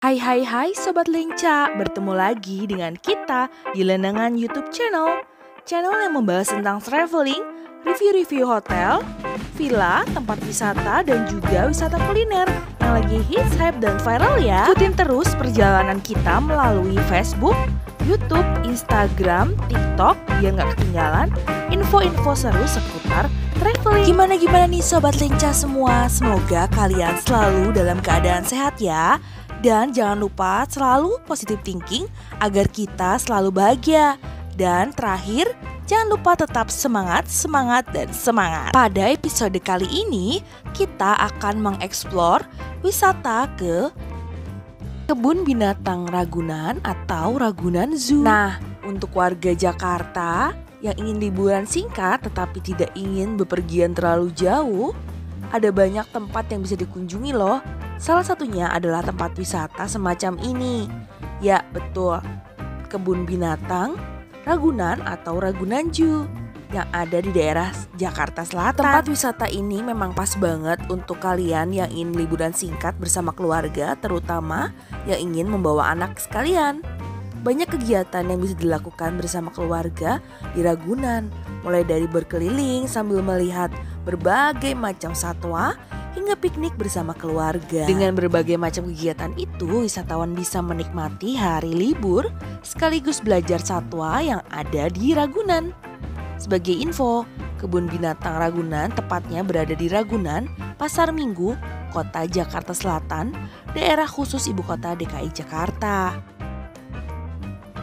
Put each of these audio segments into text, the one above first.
Hai hai hai Sobat Lenca, bertemu lagi dengan kita di Lenengan YouTube Channel. Channel yang membahas tentang traveling, review-review hotel, villa, tempat wisata, dan juga wisata kuliner yang lagi hits, hype, dan viral ya. Ikutin terus perjalanan kita melalui Facebook, YouTube, Instagram, TikTok biar gak ketinggalan info-info seru seputar traveling. Gimana nih Sobat Lenca semua? Semoga kalian selalu dalam keadaan sehat ya. Dan jangan lupa selalu positive thinking agar kita selalu bahagia. Dan terakhir, jangan lupa tetap semangat. Pada episode kali ini, kita akan mengeksplor wisata ke Kebun Binatang Ragunan atau Ragunan Zoo. Nah, untuk warga Jakarta yang ingin liburan singkat tetapi tidak ingin bepergian terlalu jauh, ada banyak tempat yang bisa dikunjungi loh. Salah satunya adalah tempat wisata semacam ini. Ya, betul. Kebun Binatang Ragunan atau Ragunan Zoo yang ada di daerah Jakarta Selatan. Tempat wisata ini memang pas banget untuk kalian yang ingin liburan singkat bersama keluarga, terutama yang ingin membawa anak sekalian. Banyak kegiatan yang bisa dilakukan bersama keluarga di Ragunan, mulai dari berkeliling sambil melihat berbagai macam satwa hingga piknik bersama keluarga. Dengan berbagai macam kegiatan itu, wisatawan bisa menikmati hari libur sekaligus belajar satwa yang ada di Ragunan. Sebagai info, Kebun Binatang Ragunan tepatnya berada di Ragunan, Pasar Minggu, Kota Jakarta Selatan, daerah khusus Ibu Kota DKI Jakarta.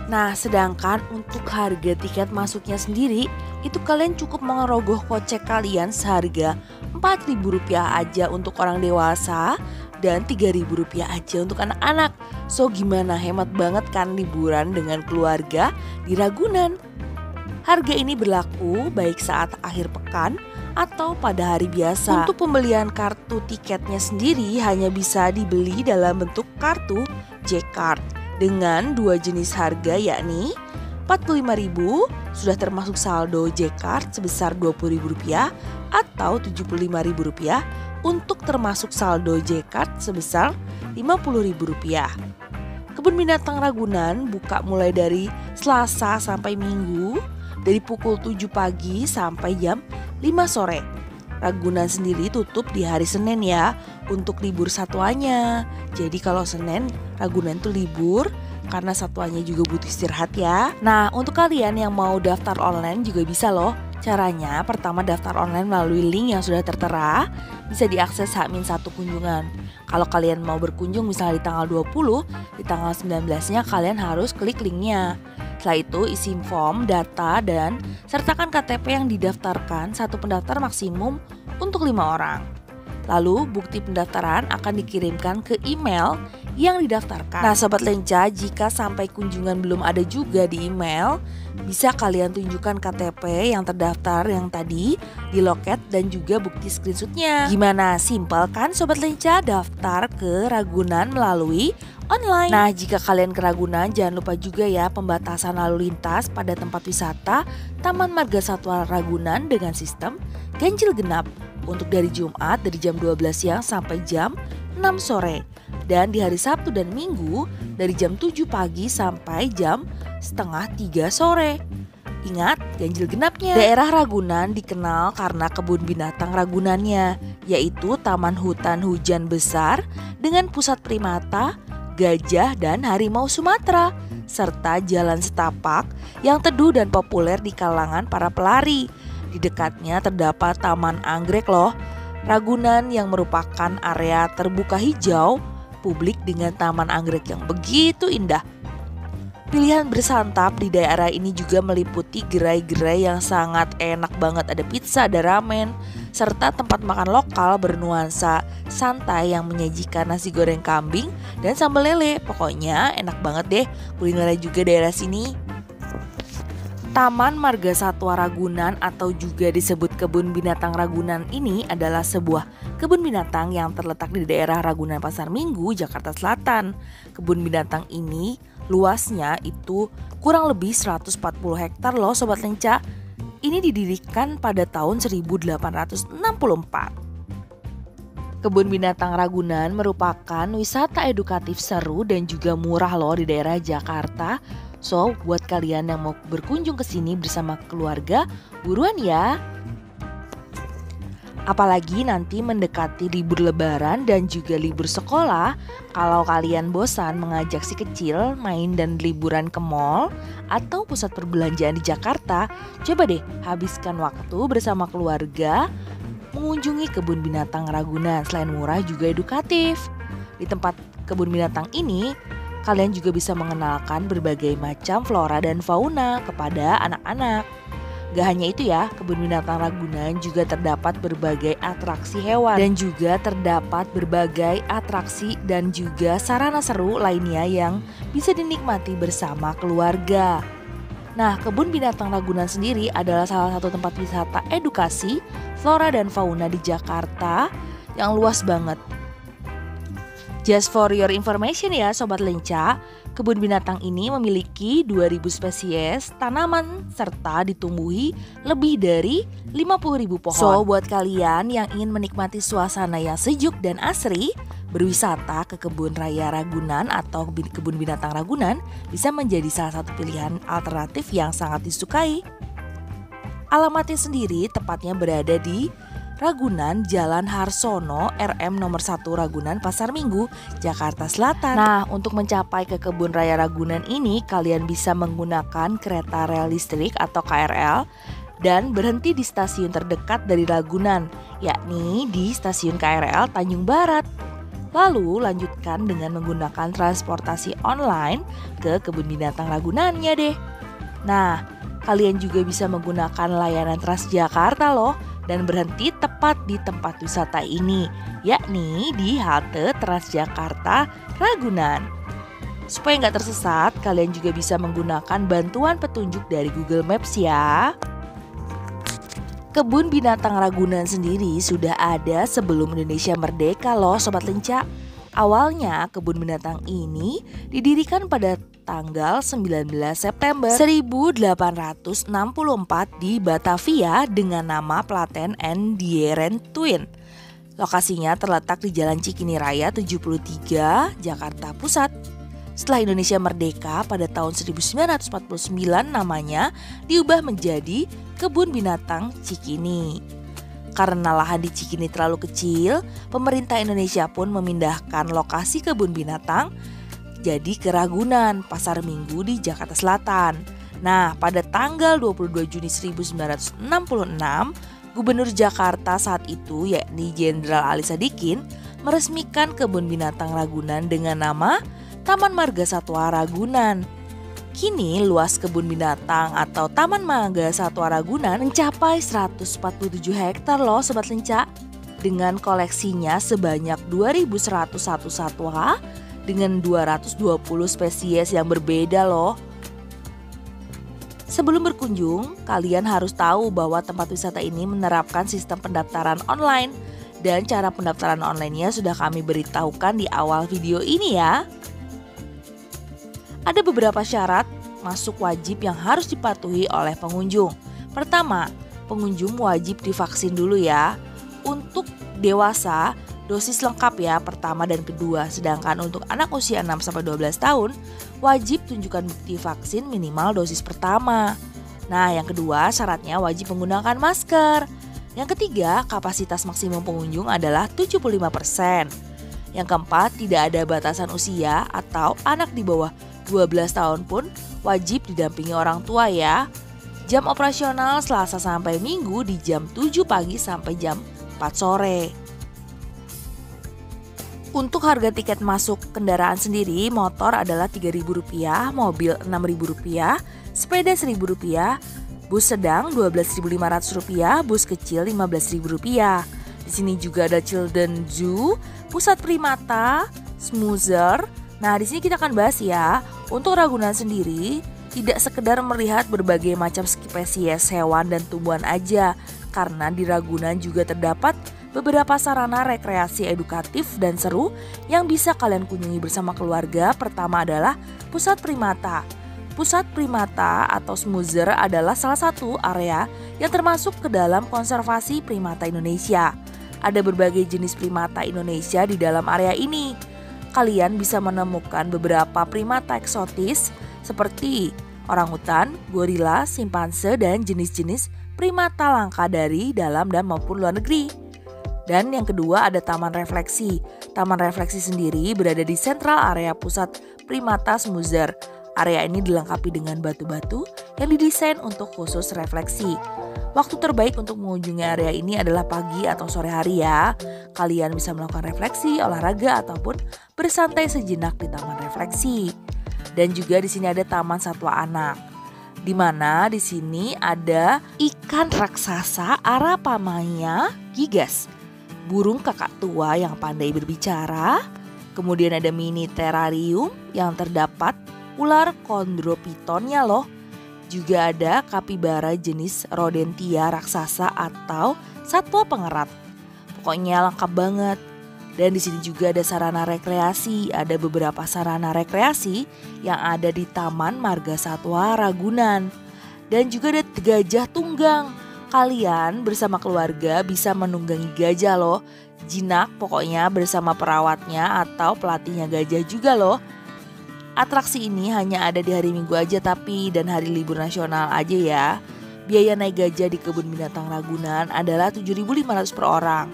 Nah, sedangkan untuk harga tiket masuknya sendiri, itu kalian cukup mengerogoh kocek kalian seharga Rp4.000 aja untuk orang dewasa dan Rp3.000 aja untuk anak-anak. So gimana, hemat banget kan liburan dengan keluarga di Ragunan? Harga ini berlaku baik saat akhir pekan atau pada hari biasa. Untuk pembelian kartu tiketnya sendiri hanya bisa dibeli dalam bentuk kartu J-Card dengan dua jenis harga, yakni Rp45.000 sudah termasuk saldo J-Card sebesar Rp20.000 atau Rp75.000 untuk termasuk saldo J-Card sebesar Rp50.000. Kebun Binatang Ragunan buka mulai dari Selasa sampai Minggu dari pukul 7 pagi sampai jam 5 sore. Ragunan sendiri tutup di hari Senin ya untuk libur satwanya. Jadi kalau Senin Ragunan tuh libur karena satwanya juga butuh istirahat ya. Nah, untuk kalian yang mau daftar online juga bisa loh. Caranya pertama daftar online melalui link yang sudah tertera, bisa diakses H-1 kunjungan. Kalau kalian mau berkunjung misalnya di tanggal 20, di tanggal 19-nya kalian harus klik linknya. Setelah itu isi form, data, dan sertakan KTP yang didaftarkan, satu pendaftar maksimum untuk 5 orang. Lalu bukti pendaftaran akan dikirimkan ke email yang didaftarkan. Nah Sobat Lenca, jika sampai kunjungan belum ada juga di email, bisa kalian tunjukkan KTP yang terdaftar yang tadi di loket dan juga bukti screenshotnya. Gimana, simpel kan Sobat Lenca daftar ke Ragunan melalui online? Nah jika kalian ke Ragunan, jangan lupa juga ya pembatasan lalu lintas pada tempat wisata Taman Marga Satwa Ragunan dengan sistem ganjil genap untuk dari Jumat dari jam 12 siang sampai jam 6 sore. Dan di hari Sabtu dan Minggu dari jam 7 pagi sampai jam setengah 3 sore. Ingat ganjil genapnya. Daerah Ragunan dikenal karena kebun binatang Ragunannya, yaitu Taman Hutan Hujan Besar dengan pusat primata, gajah dan harimau Sumatera, serta jalan setapak yang teduh dan populer di kalangan para pelari. Di dekatnya terdapat Taman Anggrek loh, Ragunan yang merupakan area terbuka hijau publik dengan taman anggrek yang begitu indah. Pilihan bersantap di daerah ini juga meliputi gerai-gerai yang sangat enak banget. Ada pizza, ada ramen, serta tempat makan lokal bernuansa santai yang menyajikan nasi goreng kambing dan sambal lele. Pokoknya enak banget deh kulinernya juga daerah sini. Taman Marga Satwa Ragunan atau juga disebut Kebun Binatang Ragunan ini adalah sebuah kebun binatang yang terletak di daerah Ragunan Pasar Minggu, Jakarta Selatan. Kebun binatang ini luasnya itu kurang lebih 140 hektar loh Sobat Lenca. Ini didirikan pada tahun 1864. Kebun Binatang Ragunan merupakan wisata edukatif seru dan juga murah loh di daerah Jakarta. So, buat kalian yang mau berkunjung ke sini bersama keluarga, buruan ya. Apalagi nanti mendekati libur lebaran dan juga libur sekolah, kalau kalian bosan mengajak si kecil main dan liburan ke mall atau pusat perbelanjaan di Jakarta, coba deh habiskan waktu bersama keluarga mengunjungi Kebun Binatang Ragunan. Selain murah juga edukatif. Di tempat kebun binatang ini, kalian juga bisa mengenalkan berbagai macam flora dan fauna kepada anak-anak. Gak hanya itu ya, Kebun Binatang Ragunan juga terdapat berbagai atraksi hewan dan juga terdapat berbagai atraksi dan juga sarana seru lainnya yang bisa dinikmati bersama keluarga. Nah, Kebun Binatang Ragunan sendiri adalah salah satu tempat wisata edukasi flora dan fauna di Jakarta yang luas banget. Just for your information ya Sobat Lenca, kebun binatang ini memiliki 2000 spesies tanaman serta ditumbuhi lebih dari 50.000 pohon. So buat kalian yang ingin menikmati suasana yang sejuk dan asri, berwisata ke Kebun Raya Ragunan atau Kebun Binatang Ragunan bisa menjadi salah satu pilihan alternatif yang sangat disukai. Alamatnya sendiri tepatnya berada di Ragunan, Jalan Harsono, RM nomor 1 Ragunan, Pasar Minggu, Jakarta Selatan. Nah, untuk mencapai ke Kebun Raya Ragunan ini, kalian bisa menggunakan kereta rel listrik atau KRL dan berhenti di stasiun terdekat dari Ragunan, yakni di stasiun KRL Tanjung Barat. Lalu lanjutkan dengan menggunakan transportasi online ke Kebun Binatang Ragunannya deh. Nah, kalian juga bisa menggunakan layanan Transjakarta loh, dan berhenti tepat di tempat wisata ini, yakni di halte Transjakarta Ragunan. Supaya nggak tersesat, kalian juga bisa menggunakan bantuan petunjuk dari Google Maps ya. Kebun Binatang Ragunan sendiri sudah ada sebelum Indonesia merdeka loh Sobat Lenca. Awalnya kebun binatang ini didirikan pada tanggal 19 September 1864 di Batavia dengan nama Platen and Dieren Twin. Lokasinya terletak di Jalan Cikini Raya 73, Jakarta Pusat. Setelah Indonesia merdeka pada tahun 1949 namanya diubah menjadi Kebun Binatang Cikini. Karena lahan di Cikini terlalu kecil, pemerintah Indonesia pun memindahkan lokasi kebun binatang jadi ke Ragunan, Pasar Minggu di Jakarta Selatan. Nah, pada tanggal 22 Juni 1966, Gubernur Jakarta saat itu yakni Jenderal Ali Sadikin meresmikan Kebun Binatang Ragunan dengan nama Taman Marga Satwa Ragunan. Kini luas kebun binatang atau Taman Marga Satwa Ragunan mencapai 147 hektar loh Sobat Lenca. Dengan koleksinya sebanyak 2.101 satwa dengan 220 spesies yang berbeda loh. Sebelum berkunjung, kalian harus tahu bahwa tempat wisata ini menerapkan sistem pendaftaran online. Dan cara pendaftaran online-nya sudah kami beritahukan di awal video ini ya. Ada beberapa syarat masuk wajib yang harus dipatuhi oleh pengunjung. Pertama, pengunjung wajib divaksin dulu ya. Untuk dewasa, dosis lengkap ya pertama dan kedua. Sedangkan untuk anak usia 6-12 tahun, wajib tunjukkan bukti vaksin minimal dosis pertama. Nah, yang kedua syaratnya wajib menggunakan masker. Yang ketiga, kapasitas maksimum pengunjung adalah 75%. Yang keempat, tidak ada batasan usia atau anak di bawah 12 tahun pun wajib didampingi orang tua ya. Jam operasional Selasa sampai Minggu di jam 7 pagi sampai jam 4 sore. Untuk harga tiket masuk kendaraan sendiri, motor adalah Rp3.000, mobil Rp6.000, sepeda Rp1.000, bus sedang Rp12.500, bus kecil Rp15.000. Di sini juga ada Children Zoo, pusat primata, smoother. Nah, di sini kita akan bahas ya, untuk Ragunan sendiri tidak sekedar melihat berbagai macam spesies hewan dan tumbuhan aja, karena di Ragunan juga terdapat beberapa sarana rekreasi edukatif dan seru yang bisa kalian kunjungi bersama keluarga. Pertama adalah pusat primata. Pusat primata atau smoother adalah salah satu area yang termasuk ke dalam konservasi primata Indonesia. Ada berbagai jenis primata Indonesia di dalam area ini. Kalian bisa menemukan beberapa primata eksotis seperti orangutan, gorila, simpanse, dan jenis-jenis primata langka dari dalam dan maupun luar negeri. Dan yang kedua ada Taman Refleksi. Taman Refleksi sendiri berada di sentral area pusat primata Smoother. Area ini dilengkapi dengan batu-batu yang didesain untuk khusus refleksi. Waktu terbaik untuk mengunjungi area ini adalah pagi atau sore hari ya. Kalian bisa melakukan refleksi, olahraga, ataupun bersantai sejenak di Taman Refleksi. Dan juga di sini ada Taman Satwa Anak, di mana di sini ada ikan raksasa Arapaima gigas, burung kakak tua yang pandai berbicara. Kemudian ada mini terrarium yang terdapat ular kondropitonnya loh. Juga ada kapibara jenis rodentia raksasa atau satwa pengerat. Pokoknya lengkap banget. Dan di sini juga ada sarana rekreasi. Ada beberapa sarana rekreasi yang ada di Taman Marga Satwa Ragunan. Dan juga ada gajah tunggang. Kalian bersama keluarga bisa menunggangi gajah loh. Jinak pokoknya bersama perawatnya atau pelatihnya gajah juga loh. Atraksi ini hanya ada di hari Minggu aja dan hari libur nasional aja ya. Biaya naik gajah di Kebun Binatang Ragunan adalah 7.500 per orang.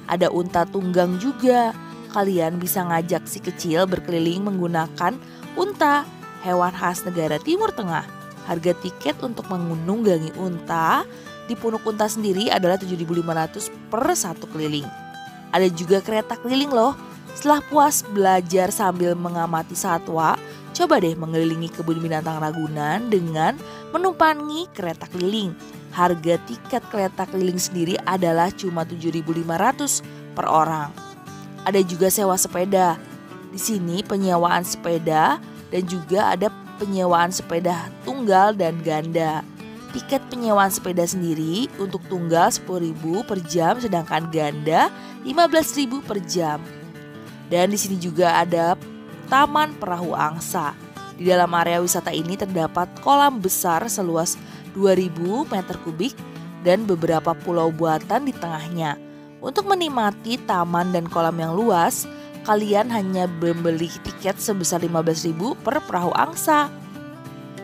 Ada unta tunggang juga. Kalian bisa ngajak si kecil berkeliling menggunakan unta, hewan khas negara Timur Tengah. Harga tiket untuk menunggangi unta di Punuk Unta sendiri adalah 7.500 per satu keliling. Ada juga kereta keliling loh. Setelah puas belajar sambil mengamati satwa, coba deh mengelilingi Kebun Binatang Ragunan dengan menumpangi kereta keliling. Harga tiket kereta keliling sendiri adalah cuma 7.500 per orang. Ada juga sewa sepeda. Di sini penyewaan sepeda dan juga ada penyewaan sepeda tunggal dan ganda. Tiket penyewaan sepeda sendiri untuk tunggal 10.000 per jam sedangkan ganda 15.000 per jam. Dan di sini juga ada Taman Perahu Angsa. Di dalam area wisata ini terdapat kolam besar seluas 2.000 meter kubik dan beberapa pulau buatan di tengahnya. Untuk menikmati taman dan kolam yang luas, kalian hanya membeli tiket sebesar 15.000 per perahu angsa.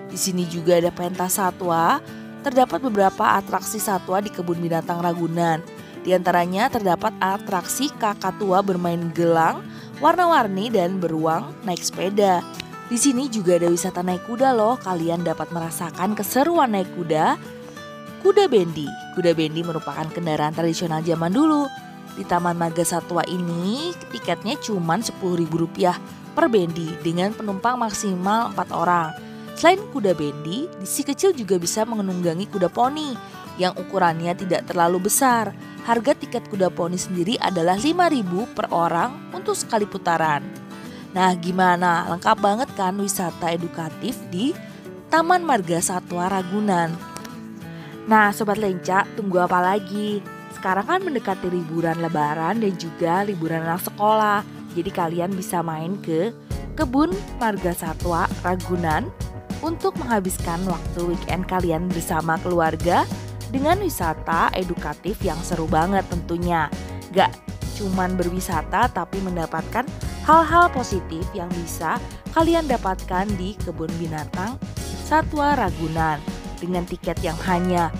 Di sini juga ada pentas satwa. Terdapat beberapa atraksi satwa di Kebun Binatang Ragunan. Di antaranya terdapat atraksi kakak tua bermain gelang warna-warni dan beruang naik sepeda. Di sini juga ada wisata naik kuda loh. Kalian dapat merasakan keseruan naik kuda. Kuda bendi. Kuda bendi merupakan kendaraan tradisional zaman dulu. Di Taman Marga Satwa ini tiketnya cuma Rp10.000 per bendi dengan penumpang maksimal 4 orang. Selain kuda bendi, si kecil juga bisa menunggangi kuda poni yang ukurannya tidak terlalu besar. Harga tiket kuda poni sendiri adalah Rp5.000 per orang untuk sekali putaran. Nah gimana? Lengkap banget kan wisata edukatif di Taman Marga Satwa Ragunan. Nah Sobat Lenca, tunggu apa lagi? Sekarang kan mendekati liburan lebaran dan juga liburan anak sekolah. Jadi kalian bisa main ke Kebun Marga Satwa Ragunan untuk menghabiskan waktu weekend kalian bersama keluarga dengan wisata edukatif yang seru banget tentunya. Gak cuman berwisata tapi mendapatkan hal-hal positif yang bisa kalian dapatkan di Kebun Binatang Satwa Ragunan. Dengan tiket yang hanya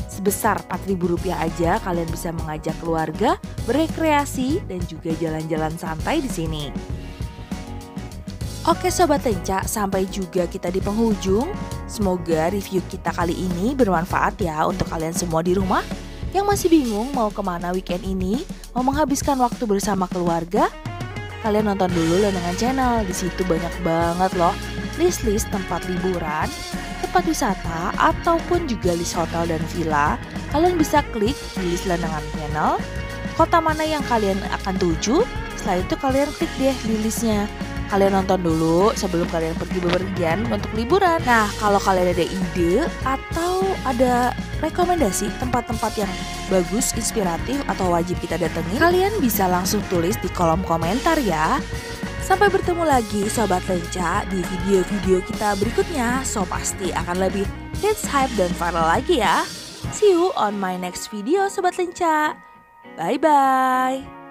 sebesar Rp4.000 aja, kalian bisa mengajak keluarga berekreasi dan juga jalan-jalan santai di sini. Oke Sobat Lenca, sampai juga kita di penghujung. Semoga review kita kali ini bermanfaat ya untuk kalian semua di rumah yang masih bingung mau kemana weekend ini, mau menghabiskan waktu bersama keluarga. Kalian nonton dulu Lenengan Channel, di situ banyak banget loh list-list tempat liburan, tempat wisata, ataupun juga list hotel dan villa. Kalian bisa klik di list Lenengan Channel, kota mana yang kalian akan tuju. Setelah itu kalian klik deh di listnya. Kalian nonton dulu sebelum kalian pergi bepergian untuk liburan. Nah, kalau kalian ada ide atau ada rekomendasi tempat-tempat yang bagus, inspiratif atau wajib kita datangi, kalian bisa langsung tulis di kolom komentar ya. Sampai bertemu lagi Sobat Lenca di video-video kita berikutnya. So pasti akan lebih hits, hype, dan viral lagi ya. See you on my next video Sobat Lenca. Bye-bye.